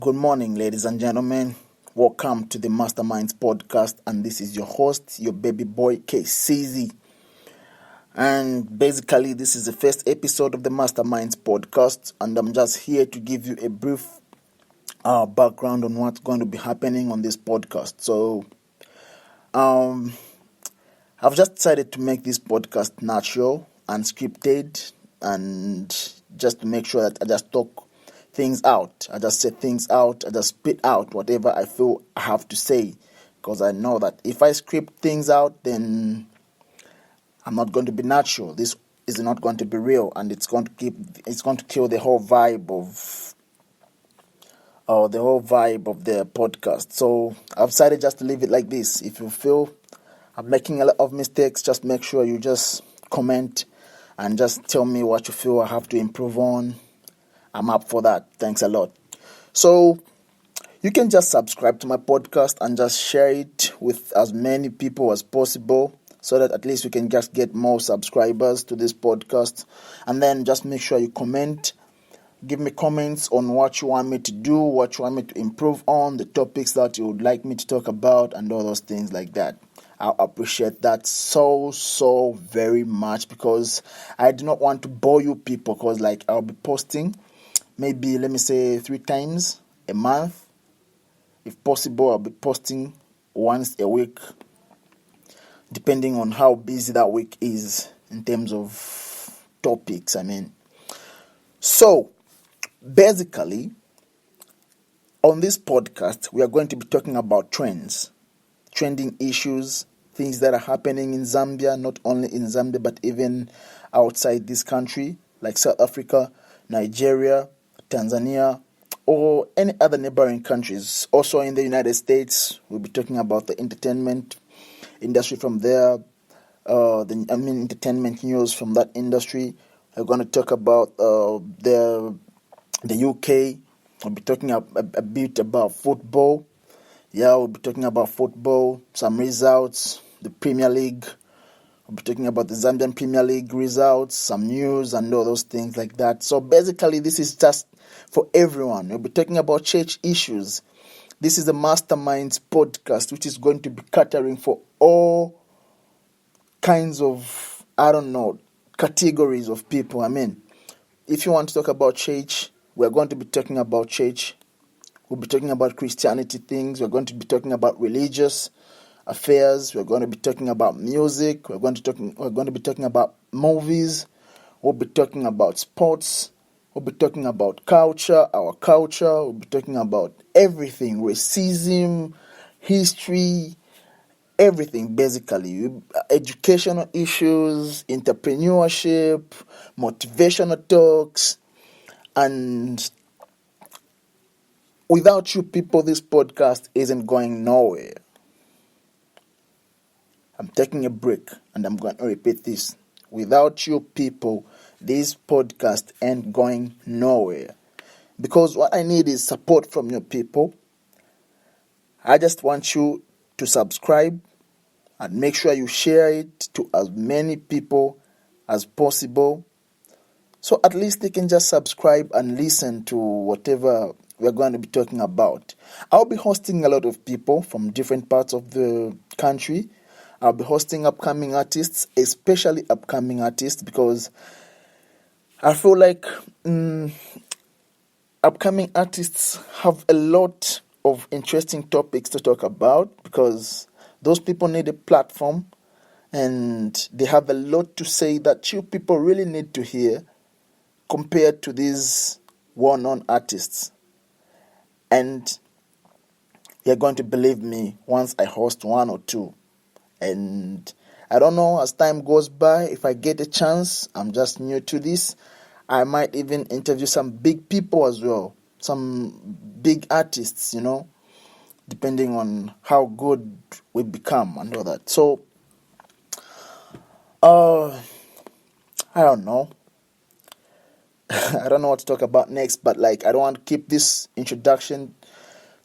Good morning, ladies and gentlemen. Welcome to the Masterminds podcast, and this is your host, your baby boy, KCZ. And basically, this is the first episode of the Masterminds podcast, and I'm just here to give you a brief background on what's going to be happening on this podcast. So, I've just decided to make this podcast natural, unscripted, and just to make sure that I just talk things out. I just say things out. I just spit out whatever I feel I have to say, because I know that if I script things out, then I'm not going to be natural. This is not going to be real, and it's going to kill the whole vibe of the podcast. So I've decided just to leave it like this. If you feel I'm making a lot of mistakes, just make sure you just comment and just tell me what you feel I have to improve on. I'm up for that. Thanks a lot. So you can just subscribe to my podcast and just share it with as many people as possible, so that at least we can just get more subscribers to this podcast. And then just make sure you comment. Give me comments on what you want me to do, what you want me to improve on, the topics that you would like me to talk about, and all those things like that. I appreciate that so very much, because I do not want to bore you people, because I'll be posting maybe, let me say, 3 times a month. If possible, I'll be posting once a week, depending on how busy that week is in terms of topics, So, basically, on this podcast, we are going to be talking about trending issues, things that are happening in Zambia, not only in Zambia, but even outside this country, like South Africa, Nigeria, Tanzania, or any other neighboring countries. Also in the United States, we'll be talking about the entertainment industry from there, entertainment news from that industry. We're going to talk about the UK. We'll be talking a bit about football. Yeah, we'll be talking about football, some results, the Premier League. We'll be talking about the Zambian Premier League results, some news, and all those things like that. So basically, this is just for everyone. We'll be talking about church issues. This is the Masterminds podcast, which is going to be catering for all kinds of, categories of people. If you want to talk about church, we're going to be talking about church. We'll be talking about Christianity things. We're going to be talking about religious affairs. We're going to be talking about music. We're going to be talking about movies. We'll be talking about sports. We'll be talking about our culture. We'll be talking about everything, racism, history, everything basically. Educational issues, entrepreneurship, motivational talks, and without you people, this podcast isn't going nowhere. I'm taking a break, and I'm going to repeat this. Without you people, this podcast ain't going nowhere. Because what I need is support from you people. I just want you to subscribe and make sure you share it to as many people as possible, so at least they can just subscribe and listen to whatever we're going to be talking about. I'll be hosting a lot of people from different parts of the country. I'll be hosting upcoming artists, especially upcoming artists, because I feel like upcoming artists have a lot of interesting topics to talk about, because those people need a platform and they have a lot to say that you people really need to hear compared to these well-known artists. And you're going to believe me once I host 1 or 2. And I don't know, as time goes by, if I get a chance, I'm just new to this, I might even interview some big people as well, some big artists, depending on how good we become and all that. So, I don't know. I don't know what to talk about next, but I don't want to keep this introduction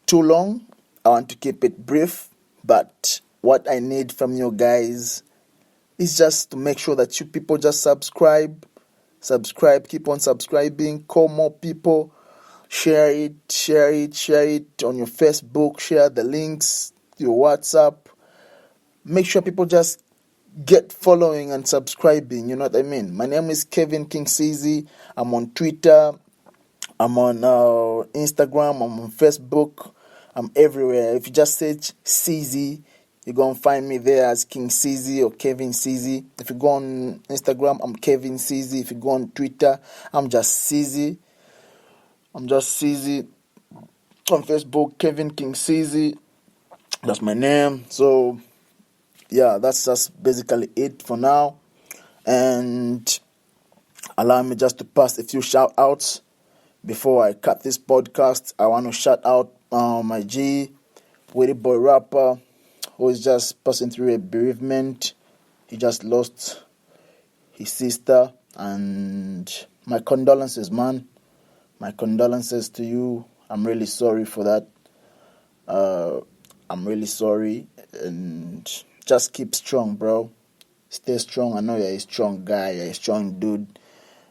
too long. I want to keep it brief, but what I need from you guys is just to make sure that you people just subscribe, keep on subscribing, call more people, Share it on your Facebook. Share the links, your WhatsApp. Make sure people just get following and subscribing. You know what I mean? My name is Kevin King CZ. I'm on Twitter. I'm on Instagram. I'm on Facebook. I'm everywhere. If you just search CZ, you're going to find me there as King CZ or Kevin CZ. If you go on Instagram, I'm Kevin CZ. If you go on Twitter, I'm just CZ. On Facebook, Kevin King CZ. That's my name. So, yeah, that's just basically it for now. And allow me just to pass a few shout outs before I cut this podcast. I want to shout out my G, Witty Boy rapper, who is just passing through a bereavement. He just lost his sister, and my condolences, man. My condolences to you. I'm really sorry for that. I'm really sorry, and just keep strong, bro. Stay strong. I know you're a strong guy, you're a strong dude.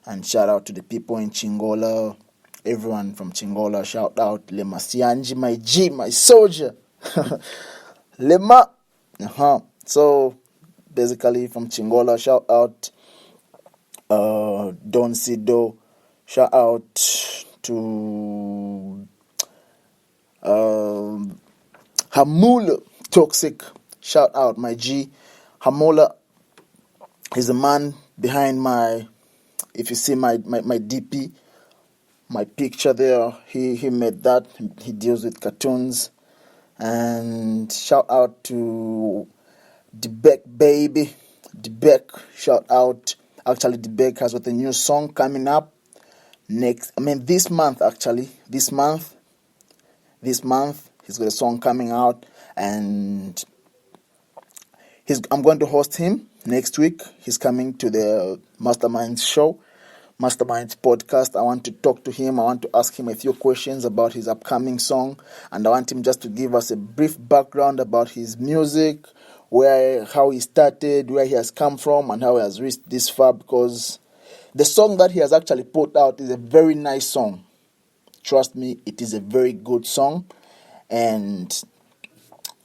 And shout out to the people in Chingola, everyone from Chingola. Shout out Lema Sianji, my G, my soldier. Lema. So basically from Chingola, shout out Don Sido. Shout out to Hamula Toxic. Shout out my G. Hamula is the man behind my, if you see my DP, my picture there, he made that. He deals with cartoons. And shout out to Debek Baby. Debek, shout out. Actually, Debek has got a new song coming up this month, actually. This month, he's got a song coming out, and I'm going to host him next week. He's coming to the Masterminds show, Masterminds podcast. I want to talk to him. I want to ask him a few questions about his upcoming song, and I want him just to give us a brief background about his music, how he started, where he has come from, and how he has reached this far, because the song that he has actually put out is a very nice song. Trust me, it is a very good song. And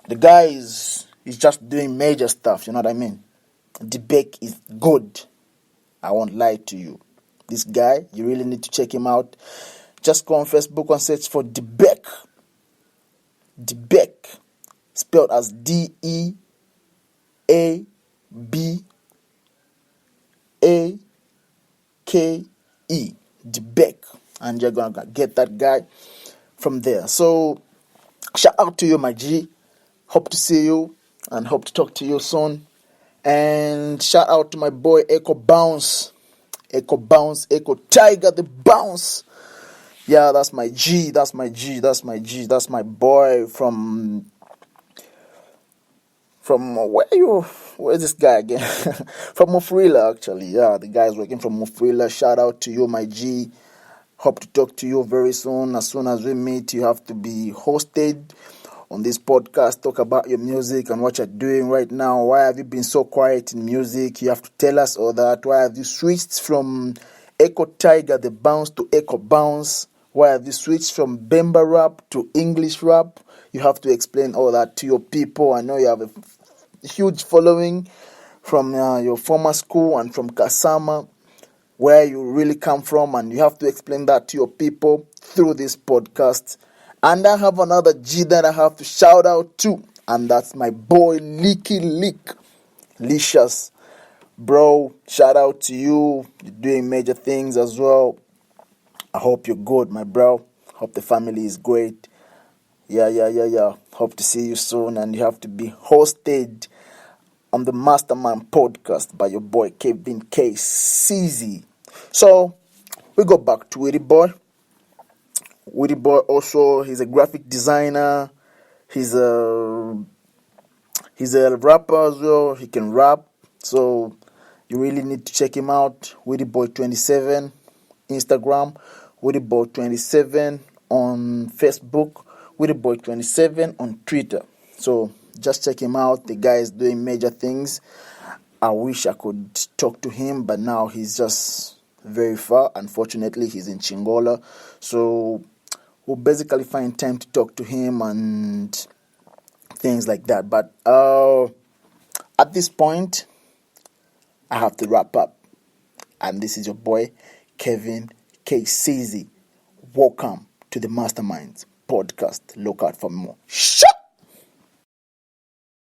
the guy is just doing major stuff, you know what I mean? Debek is good. I won't lie to you. This guy, you really need to check him out. Just go on Facebook and search for Debek. Debek, spelled as DEABAK. Debek. And you're gonna get that guy from there. So shout out to you, my G. Hope to see you and hope to talk to you soon. And shout out to my boy Echo Bounce, Echo Tiger the Bounce. Yeah, that's my G. That's my boy from where's this guy again? From Mufrila, actually. Yeah, the guy's working from Mufrila. Shout out to you, my G. Hope to talk to you very soon. As soon as we meet, you have to be hosted on this podcast. Talk about your music and what you're doing right now. Why have you been so quiet in music? You have to tell us all that. Why have you switched from Echo Tiger the Bounce to Echo Bounce? Why have you switched from Bemba rap to English rap? You have to explain all that to your people. I know you have a huge following from your former school and from Kasama, where you really come from, and you have to explain that to your people through this podcast. And I have another G that I have to shout out to, and that's my boy Licky Lick. Licious. Bro, shout out to you. You're doing major things as well. I hope you're good, my bro. Hope the family is great. Yeah. Hope to see you soon, and you have to be hosted on the Mastermind podcast by your boy Kevin K. CZ. So, we go back to Witty Boy. Witty Boy also, he's a graphic designer. He's a rapper as well. He can rap. So, you really need to check him out. Witty Boy 27 Instagram. Witty Boy 27 on Facebook. Witty Boy 27 on Twitter. So, just check him out. The guy is doing major things. I wish I could talk to him, but now he's just very far. Unfortunately, he's in Chingola. So we'll basically find time to talk to him and things like that. But at this point, I have to wrap up. And this is your boy, Kevin KCZ. Welcome to the Masterminds podcast. Look out for more. Shut